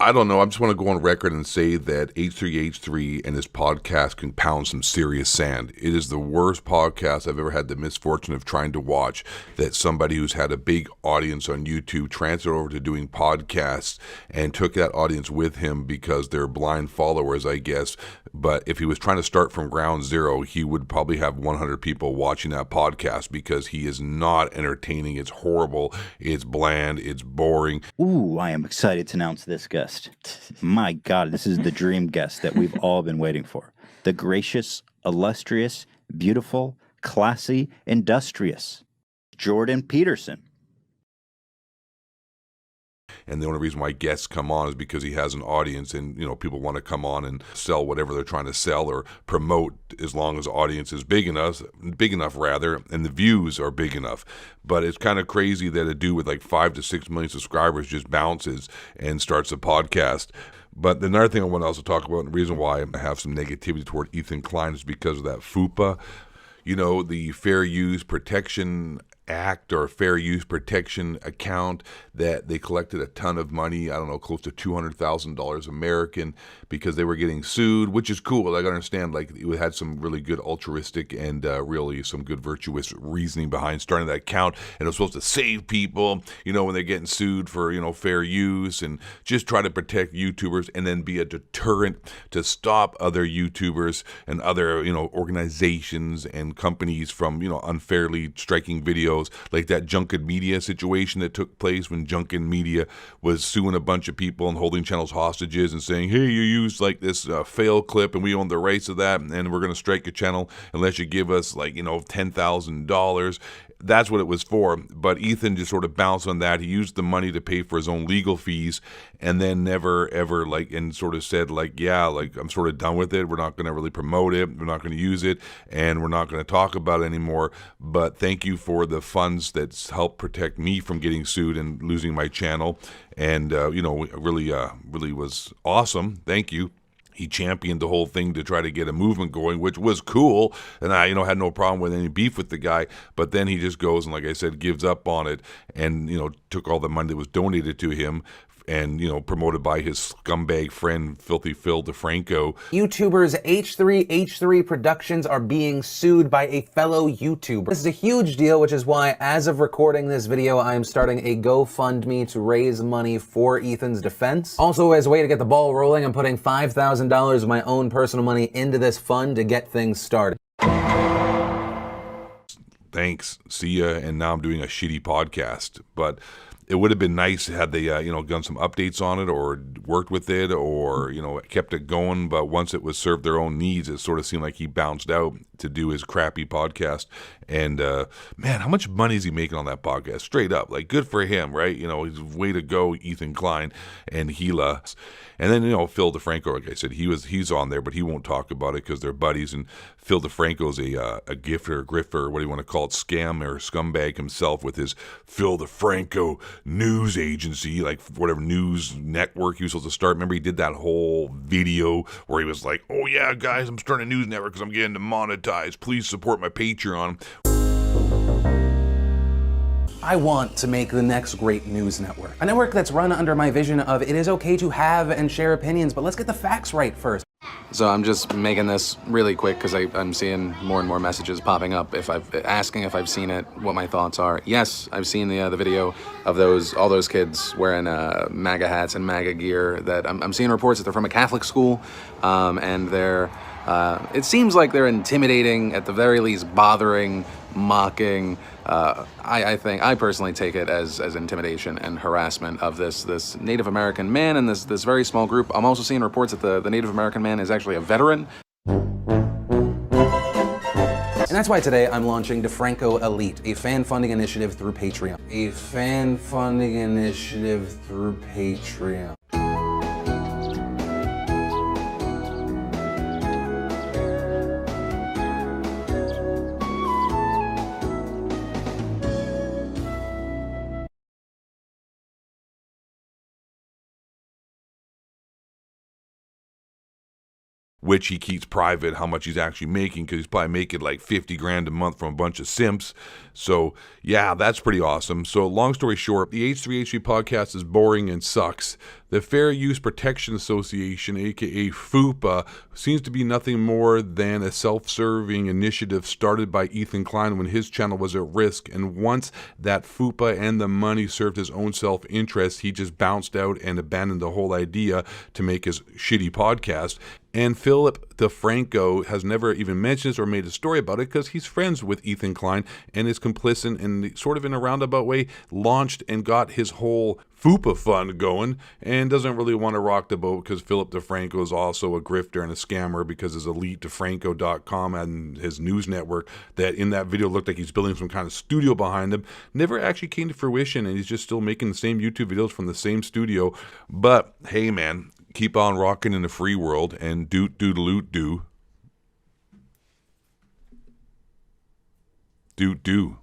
I don't know. I just want to go on record and say that H3H3 and his podcast can pound some serious sand. It is the worst podcast I've ever had the misfortune of trying to watch, that somebody who's had a big audience on YouTube transferred over to doing podcasts and took that audience with him because they're blind followers, I guess. But if he was trying to start from ground zero, he would probably have 100 people watching that podcast, because he is not entertaining. It's horrible. It's bland. It's boring. Ooh, I am excited to announce this guest. My God, this is the dream guest that we've all been waiting for. The gracious, illustrious, beautiful, classy, industrious Jordan Peterson. And the only reason why guests come on is because he has an audience, and people want to come on and sell whatever they're trying to sell or promote, as long as the audience is big enough and the views are big enough. But it's kind of crazy that a dude with like 5 to 6 million subscribers just bounces and starts a podcast. But another thing I want to also talk about, and the reason why I have some negativity toward Ethan Klein, is because of that FUPA, the Fair Use Protection Act or Fair Use Protection account, that they collected a ton of money, I don't know, close to $200,000 American, because they were getting sued, which is cool. I understand, like, it had some really good altruistic and really some good virtuous reasoning behind starting that account, and it was supposed to save people, when they're getting sued for, fair use, and just try to protect YouTubers, and then be a deterrent to stop other YouTubers and other, organizations and companies from, unfairly striking videos, like that Junkin Media situation that took place when Junkin Media was suing a bunch of people and holding channels hostages and saying, hey, you used like this fail clip and we own the rights of that, and we're going to strike your channel unless you give us like, $10,000. That's what it was for. But Ethan just sort of bounced on that. He used the money to pay for his own legal fees, and then never ever and sort of said I'm sort of done with it. We're not going to really promote it. We're not going to use it, and we're not going to talk about it anymore. But thank you for the funds that's helped protect me from getting sued and losing my channel. And really was awesome. Thank you. He championed the whole thing to try to get a movement going, which was cool. And I, had no problem with any beef with the guy. But then he just goes and, like I said, gives up on it and, took all the money that was donated to him and, promoted by his scumbag friend, Filthy Phil DeFranco. YouTubers H3H3 Productions are being sued by a fellow YouTuber. This is a huge deal, which is why, as of recording this video, I am starting a GoFundMe to raise money for Ethan's defense. Also, as a way to get the ball rolling, I'm putting $5,000 of my own personal money into this fund to get things started. Thanks. See ya. And now I'm doing a shitty podcast. But it would have been nice had they, done some updates on it or worked with it or, kept it going. But once it was served their own needs, it sort of seemed like he bounced out to do his crappy podcast. And, man, how much money is he making on that podcast? Straight up. Like, good for him, right? He's way to go, Ethan Klein and HILA. And then, Phil DeFranco, like I said, he's on there, but he won't talk about it because they're buddies. And Phil DeFranco's a gifter, grifter, what do you want to call it, scam or scumbag himself with his Phil DeFranco news agency, like whatever news network he was supposed to start. Remember, he did that whole video where he was like, oh yeah, guys, I'm starting a news network because I'm getting demonetized. Please support my Patreon. I want to make the next great news network. A network that's run under my vision of it is okay to have and share opinions, but let's get the facts right first. So I'm just making this really quick because I'm seeing more and more messages popping up asking if I've seen it, what my thoughts are. Yes, I've seen the video of all those kids wearing MAGA hats and MAGA gear. That I'm seeing reports that they're from a Catholic school, and they're it seems like they're intimidating, at the very least bothering, mocking. I personally take it as intimidation and harassment of this Native American man and this very small group. I'm also seeing reports that the Native American man is actually a veteran. And that's why today I'm launching DeFranco Elite, a fan funding initiative through Patreon. A fan funding initiative through Patreon. which he keeps private, how much he's actually making, because he's probably making like 50 grand a month from a bunch of simps. So yeah, that's pretty awesome. So long story short, the H3H3 podcast is boring and sucks. The Fair Use Protection Association, aka FUPA, seems to be nothing more than a self-serving initiative started by Ethan Klein when his channel was at risk, and once that FUPA and the money served his own self-interest, he just bounced out and abandoned the whole idea to make his shitty podcast. And Philip DeFranco has never even mentioned this or made a story about it because he's friends with Ethan Klein and is complicit and sort of in a roundabout way launched and got his whole FUPA fund going and doesn't really want to rock the boat because Philip DeFranco is also a grifter and a scammer because his EliteDeFranco.com and his news network that in that video looked like he's building some kind of studio behind him never actually came to fruition, and he's just still making the same YouTube videos from the same studio. But hey man, keep on rocking in the free world and doot doodaloot do. Doot do.